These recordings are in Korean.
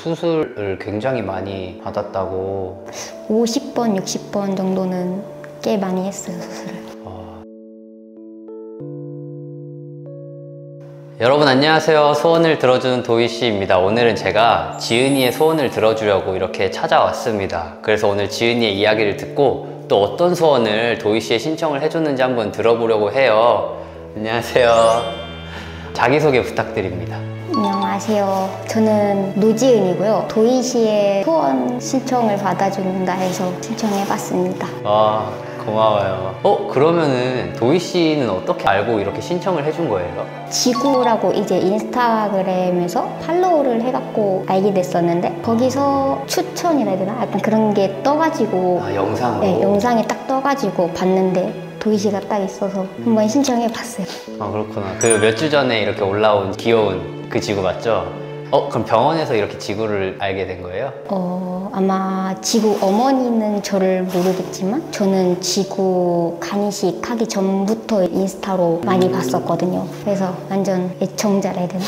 수술을 굉장히 많이 받았다고. 50번, 60번 정도는 꽤 많이 했어요, 수술을. 여러분 안녕하세요. 소원을 들어주는 도희씨입니다. 오늘은 제가 지은이의 소원을 들어주려고 이렇게 찾아왔습니다. 그래서 오늘 지은이의 이야기를 듣고 또 어떤 소원을 도희씨에 신청을 해줬는지 한번 들어보려고 해요. 안녕하세요. 자기소개 부탁드립니다. 안녕하세요. 저는 노지은이고요. 도희씨의 소원 신청을 받아준다 해서 신청해봤습니다. 아, 고마워요. 그러면은 도희씨는 어떻게 알고 이렇게 신청을 해준 거예요? 지구라고 이제 인스타그램에서 팔로우를 해갖고 알게 됐었는데 거기서 추천이라 해야 되나? 약간 그런 게 떠가지고 영상으로? 네, 영상이 딱 떠가지고 봤는데 도희씨가 딱 있어서 한번 신청해봤어요. 그렇구나. 그 몇 주 전에 이렇게 올라온 귀여운 그 지구 맞죠? 그럼 병원에서 이렇게 지구를 알게 된 거예요? 아마 지구 어머니는 저를 모르겠지만 저는 지구 간이식 하기 전부터 인스타로 많이 봤었거든요. 그래서 완전 애청자라 해야 되나?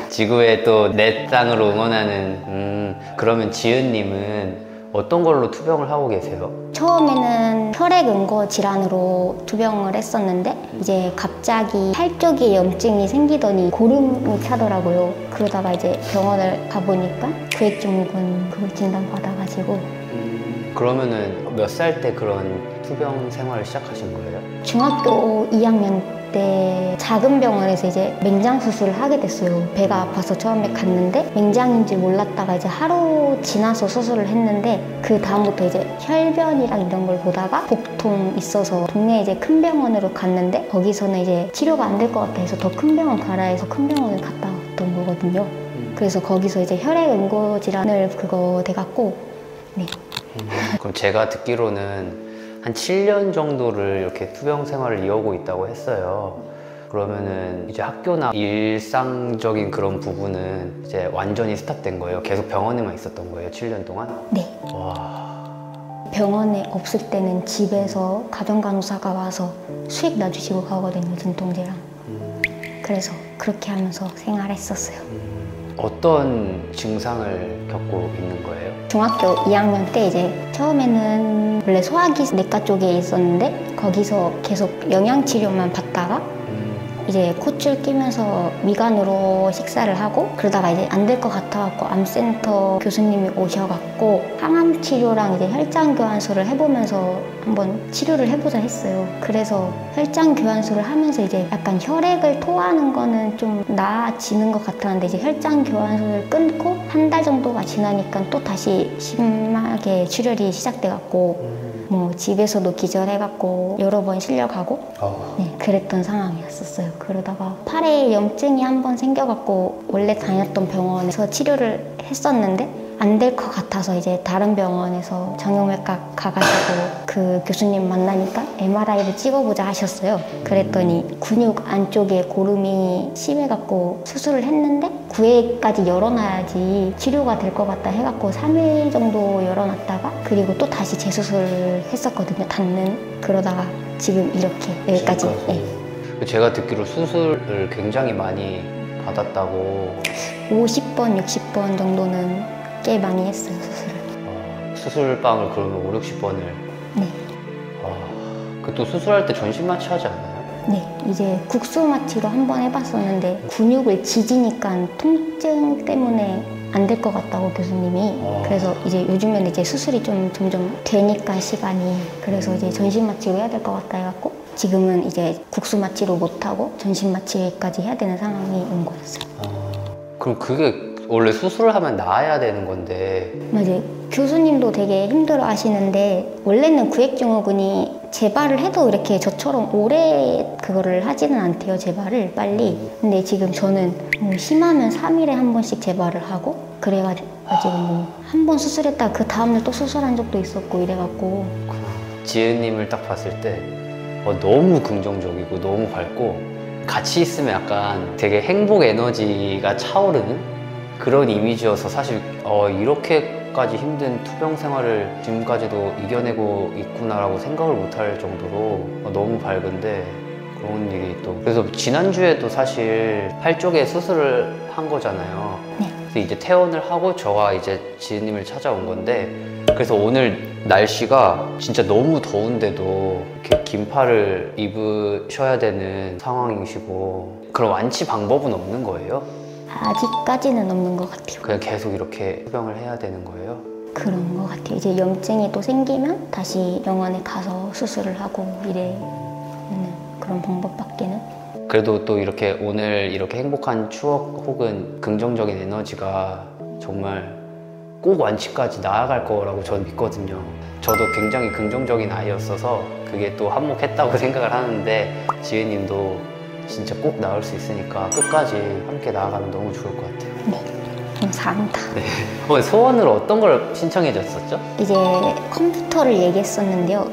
지구에 또 내 땅으로 응원하는. 그러면 지은님은 어떤 걸로 투병을 하고 계세요? 처음에는 혈액응고 질환으로 투병을 했었는데 이제 갑자기 팔 쪽에 염증이 생기더니 고름이 차더라고요. 그러다가 이제 병원을 가보니까 구획증후군 그걸 진단받아가지고. 그러면은 몇 살 때 그런 투병 생활을 시작하신 거예요? 중학교 2학년 때 작은 병원에서 이제 맹장 수술을 하게 됐어요. 배가 아파서 처음에 갔는데 맹장인지 몰랐다가 이제 하루 지나서 수술을 했는데 그 다음부터 이제 혈변이랑 이런 걸 보다가 복통 있어서 동네에 이제 큰 병원으로 갔는데 거기서는 이제 치료가 안 될 것 같아 해서 더 큰 병원 가라 해서 큰 병원을 갔다 왔던 거거든요. 그래서 거기서 이제 혈액응고 질환을 그거 돼갖고 네. 그럼 제가 듣기로는 한 7년 정도를 이렇게 투병 생활을 이어오고 있다고 했어요. 그러면은 이제 학교나 일상적인 그런 부분은 이제 완전히 스탑된 거예요? 계속 병원에만 있었던 거예요? 7년 동안? 네. 와. 병원에 없을 때는 집에서 가정간호사가 와서 수액 놔주시고 가거든요, 진통제랑. 그래서 그렇게 하면서 생활했었어요. 어떤 증상을 겪고 있는 거예요? 중학교 2학년 때 이제 처음에는 원래 소화기 내과 쪽에 있었는데 거기서 계속 영양치료만 받다가 이제 콧줄 끼면서 미간으로 식사를 하고 그러다가 이제 안 될 것 같아갖고 암센터 교수님이 오셔갖고 항암 치료랑 이제 혈장 교환술을 해보면서 한번 치료를 해보자 했어요. 그래서 혈장 교환술을 하면서 이제 약간 혈액을 토하는 거는 좀 나아지는 것 같았는데 이제 혈장 교환술을 끊고 한 달 정도가 지나니까 또 다시 심하게 출혈이 시작돼갖고 뭐 집에서도 기절해갖고 여러 번 실려가고 네, 그랬던 상황이었었어요. 그러다가 팔에 염증이 한 번 생겨갖고 원래 다녔던 병원에서 치료를 했었는데 안 될 것 같아서 이제 다른 병원에서 정형외과 가가지고 그 교수님 만나니까 MRI를 찍어보자 하셨어요. 그랬더니 근육 안쪽에 고름이 심해갖고 수술을 했는데 9회까지 열어놔야지 치료가 될 것 같다 해갖고 3일 정도 열어놨다가 그리고 또 다시 재수술을 했었거든요. 닿는. 그러다가 지금 이렇게 여기까지. 네. 제가 듣기로 수술을 굉장히 많이 받았다고. 50번, 60번 정도는 꽤 많이 했어요, 수술을. 수술방을 그러면 5, 60번을? 네. 또 수술할 때 전신 마취하지 않나요? 네, 이제 국수 마취로 한 번 해봤었는데 근육을 지지니까 통증 때문에 안 될 것 같다고 교수님이. 그래서 이제 요즘에는 이제 수술이 좀 점점 되니까 시간이 그래서 이제 전신 마취로 해야 될 것 같다 해갖고 지금은 이제 국수 마취로 못하고 전신 마취까지 해야 되는 상황이 온 거였어요. 그럼 그게 원래 수술을 하면 나아야 되는 건데. 맞아요. 교수님도 되게 힘들어 하시는데 원래는 구획증후군이 재발을 해도 이렇게 저처럼 오래 그거를 하지는 않대요, 재발을 빨리. 근데 지금 저는 뭐 심하면 3일에 한 번씩 재발을 하고 그래가지고 뭐 한 번 수술했다가 그 다음날 또 수술한 적도 있었고 이래갖고. 지은님을 딱 봤을 때 너무 긍정적이고 너무 밝고 같이 있으면 약간 되게 행복 에너지가 차오르는 그런 이미지여서 사실 이렇게까지 힘든 투병 생활을 지금까지도 이겨내고 있구나라고 생각을 못할 정도로 너무 밝은데 그런 얘기 또. 그래서 지난주에도 사실 팔 쪽에 수술을 한 거잖아요. 네. 근데 이제 퇴원을 하고 저와 이제 지은님을 찾아온 건데, 그래서 오늘 날씨가 진짜 너무 더운데도 이렇게 긴팔을 입으셔야 되는 상황이시고, 그런 완치 방법은 없는 거예요? 아직까지는 없는 것 같아요. 그냥 계속 이렇게 투병을 해야 되는 거예요? 그런 것 같아요. 이제 염증이 또 생기면 다시 병원에 가서 수술을 하고 이래는 그런 방법밖에는. 그래도 또 이렇게 오늘 이렇게 행복한 추억 혹은 긍정적인 에너지가 정말 꼭 완치까지 나아갈 거라고 저는 믿거든요. 저도 굉장히 긍정적인 아이였어서 그게 또 한몫했다고 생각을 하는데, 지혜님도 진짜 꼭 나을 수 있으니까 끝까지 함께 나아가면 너무 좋을 것 같아요. 네, 감사합니다. 네. 소원으로 어떤 걸 신청해 줬었죠? 이제 컴퓨터를 얘기했었는데요.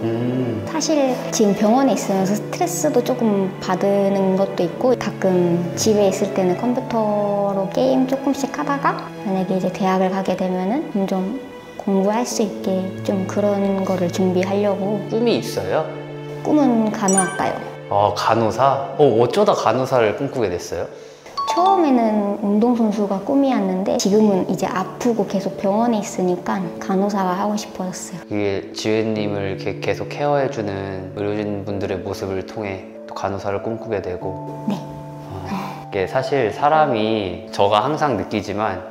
사실 지금 병원에 있으면서 스트레스도 조금 받는 것도 있고, 가끔 집에 있을 때는 컴퓨터로 게임 조금씩 하다가 만약에 이제 대학을 가게 되면은 좀 공부할 수 있게 좀 그런 거를 준비하려고. 꿈이 있어요? 꿈은 간호학과요. 간호사? 어쩌다 간호사를 꿈꾸게 됐어요? 처음에는 운동선수가 꿈이었는데 지금은 이제 아프고 계속 병원에 있으니까 간호사가 하고 싶어졌어요. 이게 지혜님을 이렇게 계속 케어해주는 의료진분들의 모습을 통해 또 간호사를 꿈꾸게 되고. 네. 이게 사실 사람이, 저가 항상 느끼지만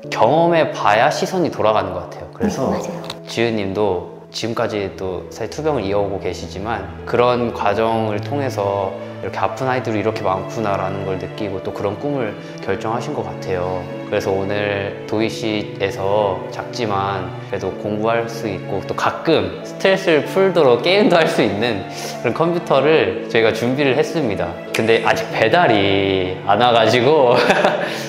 경험해 봐야 시선이 돌아가는 것 같아요. 그래서 네, 맞아요. 지혜님도 지금까지 또 사실 투병을 이어오고 계시지만 그런 과정을 통해서 이렇게 아픈 아이들이 이렇게 많구나라는 걸 느끼고 또 그런 꿈을 결정하신 것 같아요. 그래서 오늘 도이시에서 작지만 그래도 공부할 수 있고 또 가끔 스트레스를 풀도록 게임도 할 수 있는 그런 컴퓨터를 저희가 준비를 했습니다. 근데 아직 배달이 안 와가지고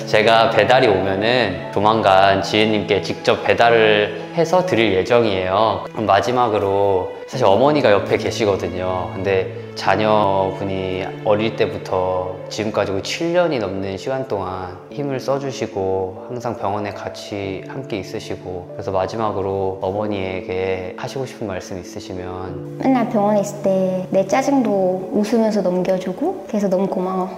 제가 배달이 오면은 조만간 지혜님께 직접 배달을 해서 드릴 예정이에요. 그럼 마지막으로, 사실 어머니가 옆에 계시거든요. 근데 자녀분이 어릴 때부터 지금까지 7년이 넘는 시간 동안 힘을 써주시고 항상 병원에 같이 함께 있으시고, 그래서 마지막으로 어머니에게 하시고 싶은 말씀 있으시면. 맨날 병원에 있을 때 내 짜증도 웃으면서 넘겨주고, 그래서 너무 고마워.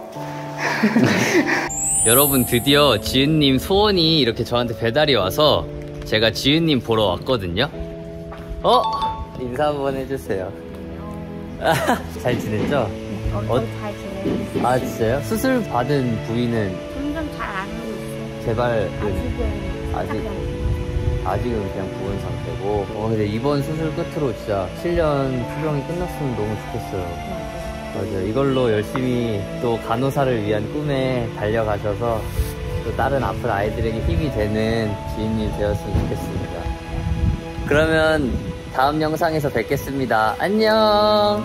여러분, 드디어 지은님 소원이 이렇게 저한테 배달이 와서 제가 지은님 보러 왔거든요. 인사 한번 해주세요. 잘 지냈죠? 엄청 잘 지내고 있어요. 진짜요? 수술 받은 부위는 점점 잘 안 오고 있어요. 재발은 아직은 아직은 그냥 부은 상태고. 근데 이번 수술 끝으로 진짜 7년 투병이 끝났으면 너무 좋겠어요. 맞아요. 이걸로 열심히 또 간호사를 위한 꿈에 달려가셔서 또 다른 아픈 아이들에게 힘이 되는 지인님 되었으면 좋겠습니다. 그러면 다음 영상에서 뵙겠습니다. 안녕.